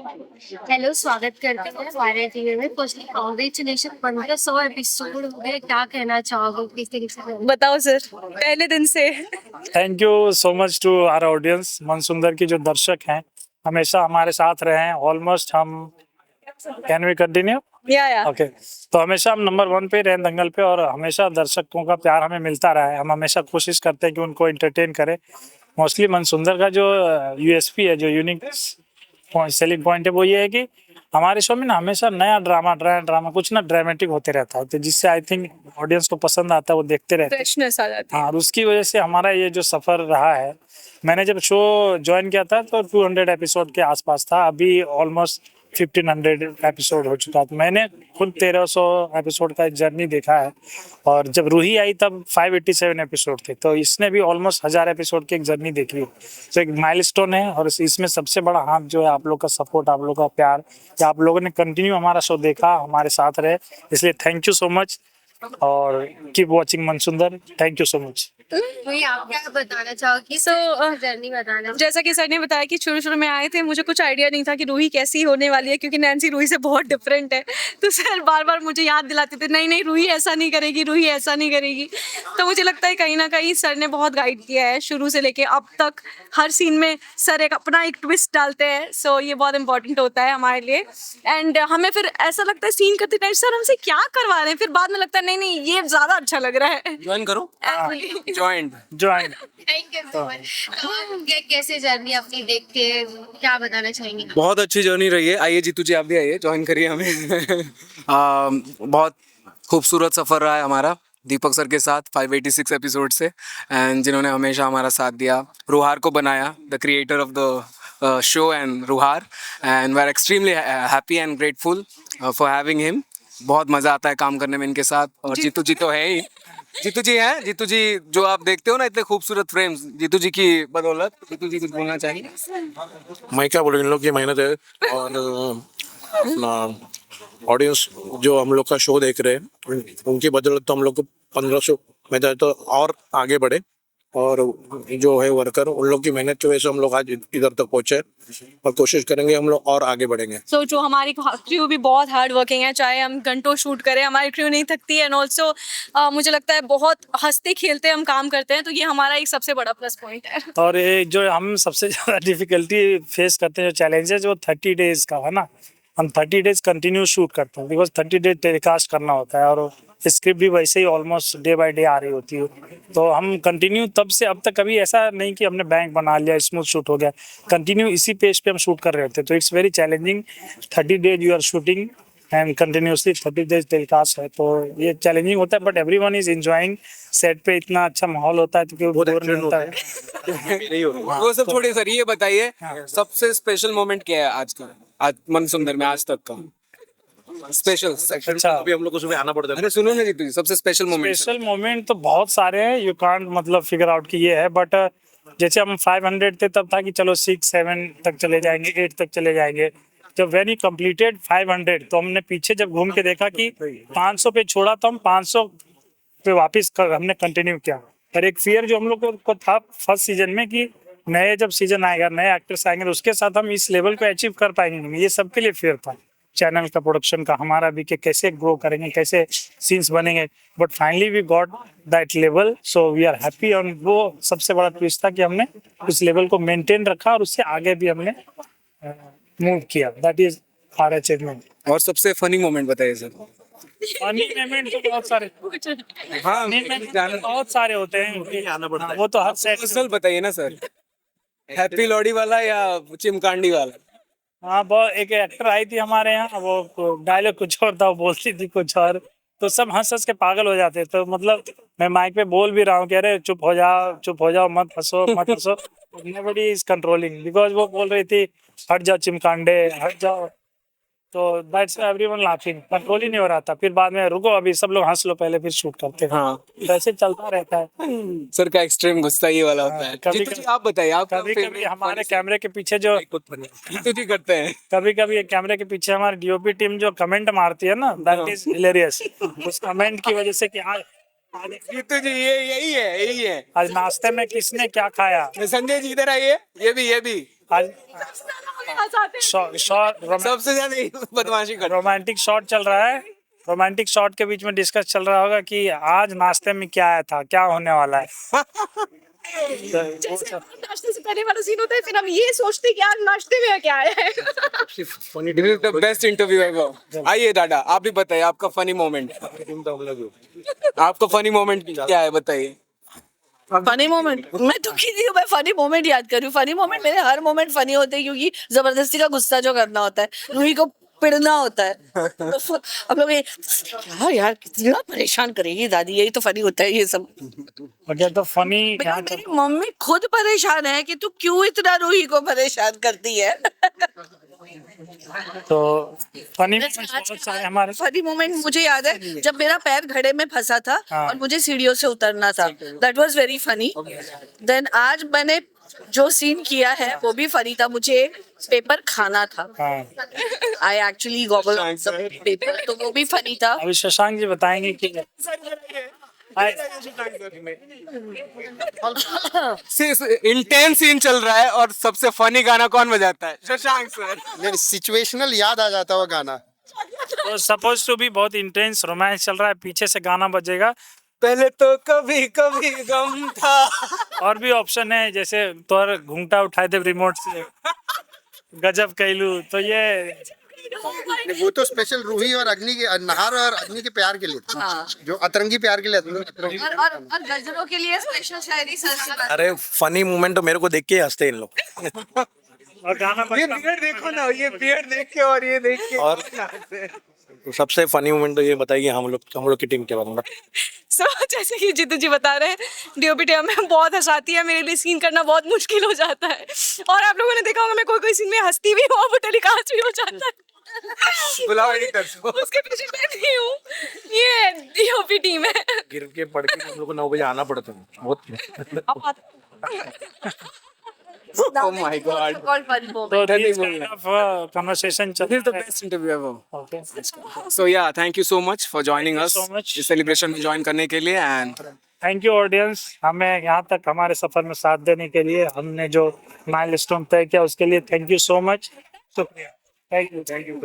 Hello, स्वागत करते हैं हमारे टीवी में। फर्स्टली कांग्रेचुलेशन, 1500 एपिसोड हो गए। क्या कहना चाहोगे किस तरीके से? बताओ सर, पहले दिन से। Thank you so much to our audience. Mansundar की जो दर्शक हैं हमेशा हमारे साथ रहे हैं। ऑलमोस्ट हम कैन वी कंटिन्यू या ओके तो हमेशा हम नंबर 1 पे रहे दंगल पे, और हमेशा दर्शकों का प्यार हमें मिलता रहा है। हम हमेशा कोशिश करते हैं कि उनको एंटरटेन करें। मोस्टली मनसुंदर का जो यूएसपी है, जो यूनिक सेलिंग पॉइंट है, वो ये है कि हमारे शो में ना हमेशा नया ड्रामा कुछ ना ड्रामेटिक होते रहता है, तो जिससे आई थिंक ऑडियंस को पसंद आता है, वो देखते रहते हैं। फ्रेशनेस आ जाती है। हाँ, और उसकी वजह से हमारा ये जो सफर रहा है, मैंने जब शो ज्वाइन किया था तो 200 एपिसोड के आसपास था। अभी ऑलमोस्ट 1500 एपिसोड हो चुका था। मैंने खुद 1300 एपिसोड का जर्नी देखा है, और जब रूही आई तब 587 एपिसोड थे, तो इसने भी ऑलमोस्ट 1000 एपिसोड की एक जर्नी देखी है। तो एक माइलस्टोन है, और इसमें सबसे बड़ा हाथ जो है आप लोग का सपोर्ट, आप लोग का प्यार, कि आप लोगों ने कंटिन्यू हमारा शो देखा, हमारे साथ रहे, इसलिए थैंक यू सो मच। और keep watching Mansundar. Thank you so much. वही आप क्या बताना चाहोगे? जर्नी बताना। जैसा कि सर ने बताया कि शुरू में आए थे, मुझे कुछ आइडिया नहीं था कि रूही कैसी होने वाली है, क्योंकि नैन्सी रूही से बहुत डिफरेंट है। तो सर बार बार मुझे याद दिलाते थे, नहीं रूही ऐसा नहीं करेगी, रूही ऐसा नहीं करेगी। तो मुझे लगता है कहीं ना कहीं सर ने बहुत गाइड किया है शुरू से लेके अब तक। हर सीन में सर अपना एक ट्विस्ट डालते हैं, सो ये बहुत इंपॉर्टेंट होता है हमारे लिए। एंड हमें फिर ऐसा लगता है सीन करते टाइम सर हमसे क्या करवा रहे हैं, फिर बाद में लगता है नहीं ये ज्यादा अच्छा लग रहा है। ज्वाइन करो। Join thank you so much. कैसे जर्नी अपनी देख के क्या बताना चाहेंगे? बहुत अच्छी जर्नी रही है। आइए जीतू जी, आप भी आइए, ज्वाइन करिए हमें। बहुत खूबसूरत सफ़र रहा है हमारा दीपक सर के साथ 586 एपिसोड से, एंड जिन्होंने हमेशा हमारा साथ दिया। रुहार को बनाया, the creator of the show and Ruhar, and we are extremely happy and grateful for having him. बहुत मज़ा आता है काम करने में इनके साथ। और जीतू जी तो है ही, जीतू जी हैं। जीतू जी जो आप देखते हो ना, इतने खूबसूरत फ्रेम्स, जीतू जी की बदौलत। जीतू जी कुछ बोलना चाहिए? मैं क्या बोलूँ, इन लोग की मेहनत है, और अपना ऑडियंस जो हम लोग का शो देख रहे हैं, उनकी बदौलत तो हम लोग को 1500 में जाए तो और आगे बढ़े, और जो है वर्कर, उन लोग की मेहनत की वजह से हम लोग आज इधर तक पहुंचे, और कोशिश करेंगे हम लोग और आगे बढ़ेंगे। सो जो हमारी क्रू भी बहुत हार्ड वर्किंग है, चाहे हम घंटों शूट करें, हमारी क्रू नहीं थकती है। एंड ऑल्सो मुझे लगता है बहुत हंसते खेलते हम काम करते हैं, तो ये हमारा एक सबसे बड़ा प्लस पॉइंट है। और ये जो हम सबसे ज़्यादा डिफिकल्टी फेस करते हैं, जो चैलेंजेस, वो 30 डेज का है ना। हम 30 डेज कंटिन्यू शूट करते हैं, बिकॉज 30 डेज टेलीकास्ट करना होता है, और स्क्रिप्ट भी वैसे ही ऑलमोस्ट डे बाय डे आ रही होती है। तो हम कंटिन्यू तब से अब तक कभी ऐसा नहीं कि हमने बैंक बना लिया, स्मूथ शूट हो गया। कंटिन्यू इसी पेज पे हम शूट कर रहे होते हैं, तो it's very challenging. 30 days you are shooting and continuously 30 days telecast है, तो ये चैलेंजिंग होता है, but everyone is enjoying. Set पे इतना अच्छा माहौल होता है तो कोई बोर नहीं होता है। वो सब छोड़िए सर, ये बताइए सबसे स्पेशल मोमेंट क्या है आज का, आज मनसुंदर में आज तक का स्पेशल? अच्छा, अभी हम लोग को सुबह आना पड़ता है। अरे सुनो ना जीतू जी, सबसे स्पेशल मोमेंट। स्पेशल मोमेंट तो बहुत सारे हैं, यू कांट मतलब फिगर आउट कि ये है, बट जैसे हम 500 थे तब था कि चलो 6-7 तक चले जाएंगे, 8 तक चले जाएंगे। जब व्हेन ही कंप्लीटेड 500, तो हमने पीछे जब घूम के देखा कि 500 पे छोड़ा, तो हम 500 पे वापस हमने कंटिन्यू किया। पर एक फियर जो हम लोग को था फर्स्ट सीजन में कि नए जब सीजन आएगा, नए एक्टर्स आएंगे, तो उसके साथ हम इस लेवल को अचीव कर पाएंगे, ये सबके लिए फियर था। चैनल का, प्रोडक्शन का, हमारा भी, कि कैसे ग्रो करेंगे, कैसे सीन्स बनेंगे। But finally we got that level, so we are happy. और वो सबसे बड़ा ट्विस्ट था कि हमने उस लेवल को मेंटेन रखा, और उससे आगे भी हमने मूव किया। That is our achievement. और सबसे फनी मोमेंट बताइए सर। फनी मोमेंट तो बहुत सारे, हाँ, बहुत सारे होते हैं, आना पड़ता है। वो तो हर सेट। पर्सनल बताइए ना सर, हैप्पी लॉडी वाला या चिमकांडी वाला? हाँ, बहुत एक एक्टर आई थी हमारे यहाँ, वो डायलॉग कुछ और था, वो बोलती थी कुछ और, तो सब हंस हंस के पागल हो जाते। तो मतलब मैं माइक पे बोल भी रहा हूँ कि अरे चुप हो जाओ, मत हंसो, मत हंसो। नोबडी इज कंट्रोलिंग, बिकॉज वो बोल रही थी हट जाओ चिमकांडे, हट जाओ। तो दैट्स एवरीवन लाफिंग, कंट्रोल ही नहीं हो रहा था। फिर बाद में रुको, अभी सब लोग हंस लो पहले, फिर शूट करते हैं। हाँ, वैसे चलता रहता है। सर का एक्सट्रीम गुस्सा ये वाला होता है। कभी जीतू जी आप बताइए, आप कभी कभी हमारे कैमरे के पीछे जो जीतू जी करते हैं। कभी कैमरे के पीछे हमारी डीओपी टीम जो कमेंट मारती है ना, दैट इज हिलेरियस। उस कमेंट की वजह से कि आज जीतू जी यही है। आज नाश्ते में किसने क्या खाया। संजय जी इधर आइए, ये भी आज हंसाते हैं। शॉर्ट सबसे ज्यादा यही बदमाशी कर रोमांटिक शॉट चल रहा है। रोमांटिक शॉट के बीच में डिस्कस चल रहा होगा कि आज नाश्ते में क्या आया था, क्या होने वाला है। तो वो जैसे सब- नाश्ते से पहले वाला सीन होता है, फिर हम ये सोचते हैं कि यार नाश्ते में क्या है। Funny this is the best interview ever. आइए दादा, आप भी बताइए आपका फनी मोमेंट। आपका फनी मोमेंट क्या है बताइए। फनी मोमेंट, मैं दुखी नहीं हूँ, मैं फनी मोमेंट याद कर रही हूँ। फनी मोमेंट, मेरे हर मोमेंट फनी होते हैं क्योंकि जबरदस्ती का गुस्सा जो करना होता है, रूही को पिड़ना होता है। तो हम लोग ये क्या यार कितना परेशान करेगी दादी, यही तो फनी होता है ये सब। ओके, तो फनी यहाँ मेरी मम्मी खुद परेशान है कि तू क्यों इतना रूही को परेशान करती है। तो फनी बहुत सारे हमारे। फनी मोमेंट मुझे याद है जब मेरा पैर घड़े में फंसा था हाँ। और मुझे सीढ़ियों से उतरना था, that was very funny. Then आज मैंने जो सीन किया है वो भी फनी था, मुझे एक पेपर खाना था। हाँ, आई एक्चुअली गॉगल पेपर, तो वो भी फनी था। अभी शशांक जी बताएंगे कि इंटेंस सीन चल रहा है और सबसे फनी गाना कौन बजाता है? शशांक सर। नहीं, सिचुएशनल याद आ जाता हुआ गाना। तो सपोज टू भी बहुत इंटेंस रोमांस चल रहा है, पीछे से गाना बजेगा। पहले तो कभी कभी गम था। और भी ऑप्शन है, जैसे तोर घूंघटा उठाए थे रिमोट से, गजब कैलू। तो ये नहीं, वो तो स्पेशल रूही और अग्नि के, नहार और अग्नि के प्यार के लिए था। हाँ। जो अतरंगी प्यार के लिए था, अतरंगी। और गजरों के लिए स्पेशल शायरी सर। अरे फनी मोमेंट तो मेरे को देख के ही हंसते हैं इन लोग। और गाना ये बजता बियर्ड देखो ना, ये बियर्ड देख के और ये देख के। और सबसे फनी मोमेंट तो ये बताइए हम लोग की टीम के बारे में। सो जैसे कि जीतू जी बता रहे हैं, डीओपी हमें बहुत हंसाती है, मेरे लिए सीन करना बहुत मुश्किल हो जाता है। और आप लोगों ने देखा होगा मैं कोई कोई सीन में हंसती भी हूँ और वो टेलीकास्ट भी हो जाता है। बुलाओ एडिटर को। उसके पीछे मैं नहीं हूँ, ये डीओपी टीम है। गिर के पड़ के हम लोग को 9 बजे आना पड़ता है बहुत। अब आते- Oh my God. Call funny moment. तो That this is kind of conversation चल This is the रहा है। best interview ever. Okay. So yeah, thank you so much for joining us. so much. इस सेलिब्रेशन में join करने के लिए and thank you audience, हमें यहाँ तक हमारे सफर में साथ देने के लिए, हमने जो माइलस्टोन तय किया उसके लिए थैंक यू सो मच। शुक्रिया। Thank you.